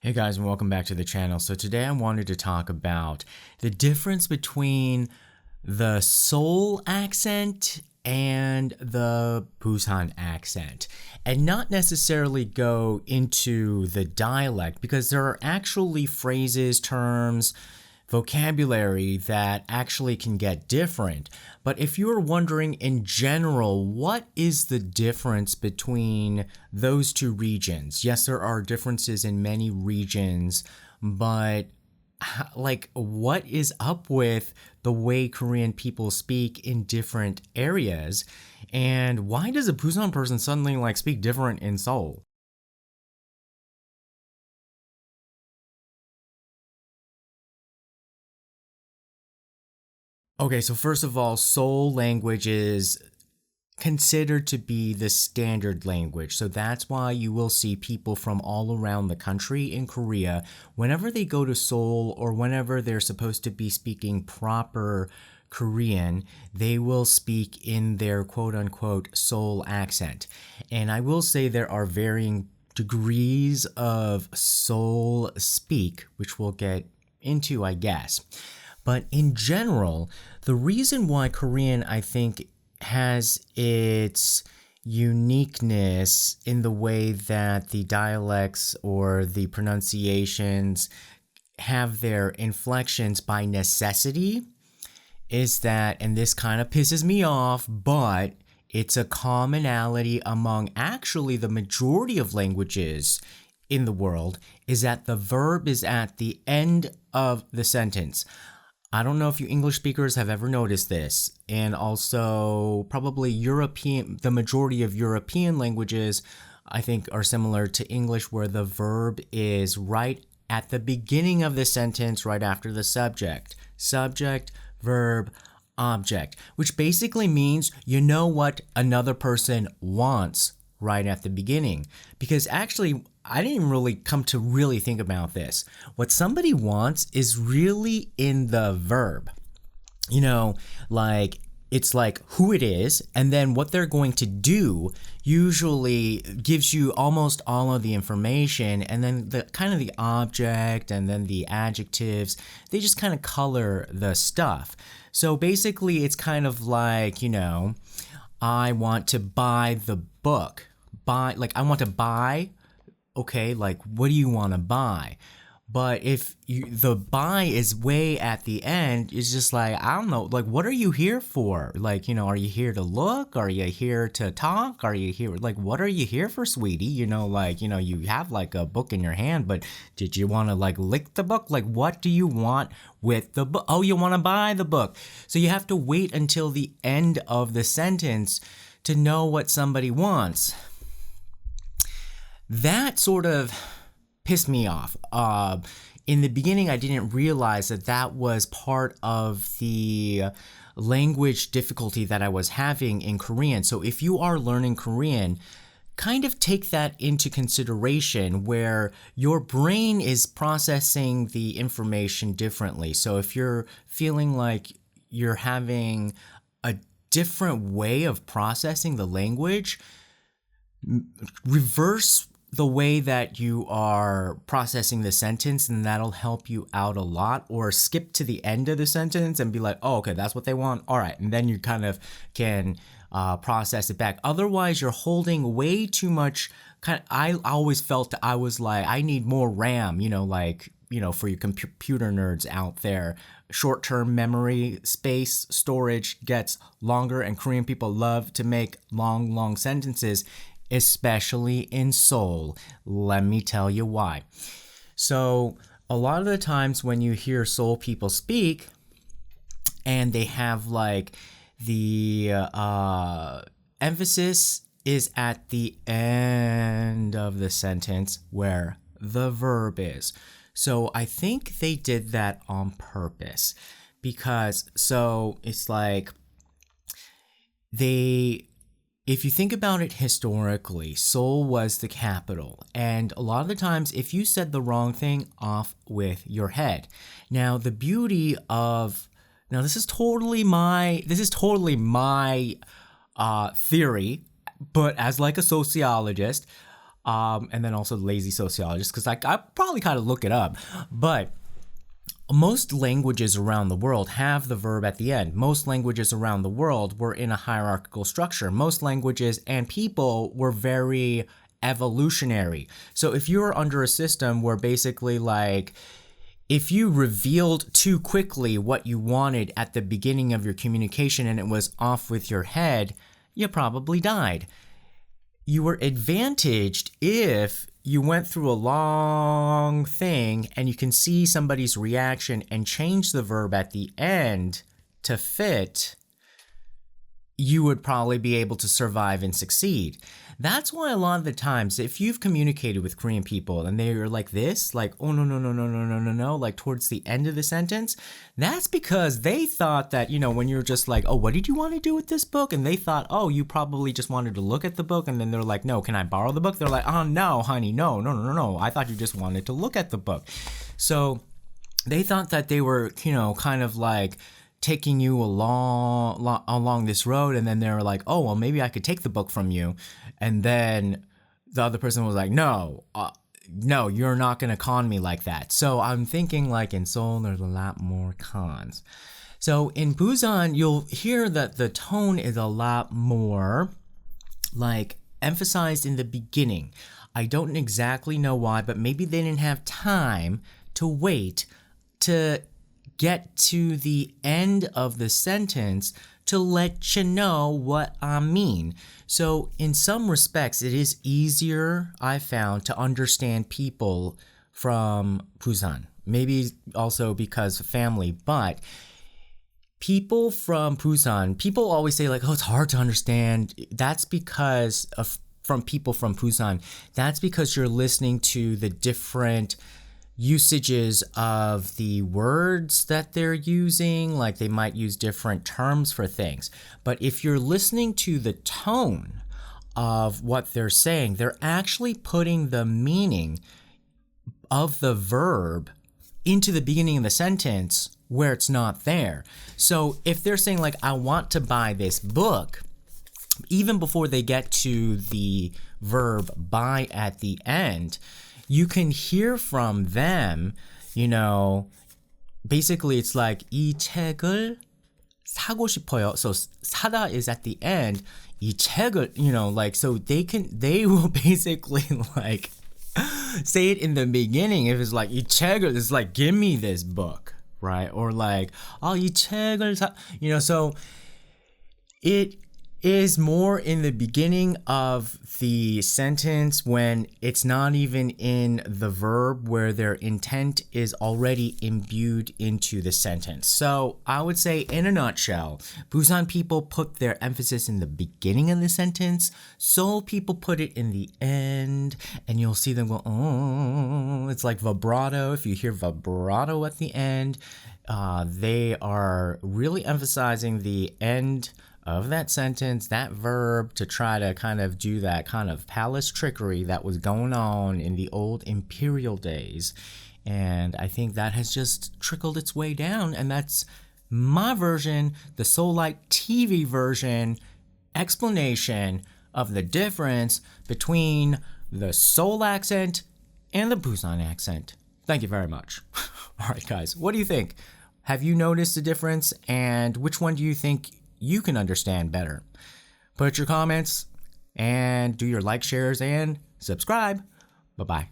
Hey guys, and welcome back to the channel. So today I wanted to talk about the difference between the Seoul accent and the Busan accent, and not necessarily go into the dialect, because there are actually phrases, terms, vocabulary that actually can get different. But if you're wondering in general, what is the difference between those two regions? Yes, there are differences in many regions, but what is up with the way Korean people speak in different areas? And why does a Busan person suddenly speak different in Seoul? Okay, so first of all, Seoul language is considered to be the standard language. So that's why you will see people from all around the country in Korea, whenever they go to Seoul or whenever they're supposed to be speaking proper Korean, they will speak in their quote unquote Seoul accent. And I will say there are varying degrees of Seoul speak, which we'll get into, I guess. But in general, the reason why Korean, I think, has its uniqueness in the way that the dialects or the pronunciations have their inflections by necessity is that, and this kind of pisses me off, but it's a commonality among actually the majority of languages in the world, is that the verb is at the end of the sentence. I don't know if you English speakers have ever noticed this, and also probably the majority of European languages, I think, are similar to English, where the verb is right at the beginning of the sentence, right after the subject. Subject, verb, object, which basically means you know what another person wants right at the beginning. Because actually, I didn't really come to really think about this. What somebody wants is really in the verb. It's like who it is, and then what they're going to do usually gives you almost all of the information, and then the kind of the object and then the adjectives, they just kind of color the stuff. So basically it's kind of like, I want to buy the book. I want to buy. Okay, what do you want to buy? But if the buy is way at the end, it's just I don't know, what are you here for? Are you here to look? Are you here to talk? Are you here, what are you here for, sweetie? You have a book in your hand, but did you want to lick the book? What do you want with the book? Oh, you want to buy the book. So you have to wait until the end of the sentence to know what somebody wants. That sort of pissed me off. In the beginning, I didn't realize that was part of the language difficulty that I was having in Korean. So if you are learning Korean, kind of take that into consideration, where your brain is processing the information differently. So if you're feeling like you're having a different way of processing the language, reverse the way that you are processing the sentence, and that'll help you out a lot. Or skip to the end of the sentence and be like, oh, okay, that's what they want. All right. And then you kind of can process it back. Otherwise, you're holding way too much. I always felt that I was I need more RAM, for you computer nerds out there. Short-term memory space storage gets longer, and Korean people love to make long sentences, especially in Seoul. Let me tell you why. So a lot of the times when you hear Seoul people speak, and they have the emphasis is at the end of the sentence where the verb is. So I think they did that on purpose, because it's if you think about it historically, Seoul was the capital, and a lot of the times if you said the wrong thing, off with your head. Now the beauty of, this is totally my theory, but as a sociologist, and then also lazy sociologist, because I probably kind of look it up. But most languages around the world have the verb at the end. Most languages around the world were in a hierarchical structure. Most languages and people were very evolutionary. So if you were under a system where basically like, if you revealed too quickly what you wanted at the beginning of your communication and it was off with your head, you probably died. You were advantaged if you went through a long thing and you can see somebody's reaction and change the verb at the end to fit. You would probably be able to survive and succeed. That's why a lot of the times, if you've communicated with Korean people and they're like this, like, oh, no, like towards the end of the sentence, that's because they thought that, when you're just like, oh, what did you want to do with this book? And they thought, oh, you probably just wanted to look at the book. And then they're like, no, can I borrow the book? They're like, oh, no, honey, no. I thought you just wanted to look at the book. So they thought that they were, kind of like, taking you along this road, and then they were like, oh, well, maybe I could take the book from you. And then the other person was like, no, you're not going to con me like that. So I'm thinking like in Seoul, there's a lot more cons. So in Busan, you'll hear that the tone is a lot more like emphasized in the beginning. I don't exactly know why, but maybe they didn't have time to wait to get to the end of the sentence to let you know what I mean. So in some respects, it is easier, I found, to understand people from Busan. Maybe also because of family, but people from Busan, people always say like, oh, it's hard to understand. That's because from people from Busan, that's because you're listening to the different usages of the words that they're using, like they might use different terms for things. But if you're listening to the tone of what they're saying, they're actually putting the meaning of the verb into the beginning of the sentence where it's not there. So if they're saying like, I want to buy this book, even before they get to the verb buy at the end, you can hear from them, basically it's like 이 책을 사고 싶어요. So 사다 is at the end. 이 책을, like, so they will basically like say it in the beginning. If it's like 이 책을, it's like, give me this book, right? Or like, 이 책을 so it is more in the beginning of the sentence when it's not even in the verb, where their intent is already imbued into the sentence. So I would say, in a nutshell, Busan people put their emphasis in the beginning of the sentence. Seoul people put it in the end, and you'll see them go, oh, it's like vibrato. If you hear vibrato at the end, they are really emphasizing the end of that sentence, that verb, to try to kind of do that kind of palace trickery that was going on in the old imperial days. And I think that has just trickled its way down, and that's my version, the Seoulite TV version, explanation of the difference between the Seoul accent and the Busan accent. Thank you very much. All right, guys, what do you think? Have you noticed a difference, and which one do you think you can understand better? Put your comments and do your like, shares, and subscribe. Bye-bye.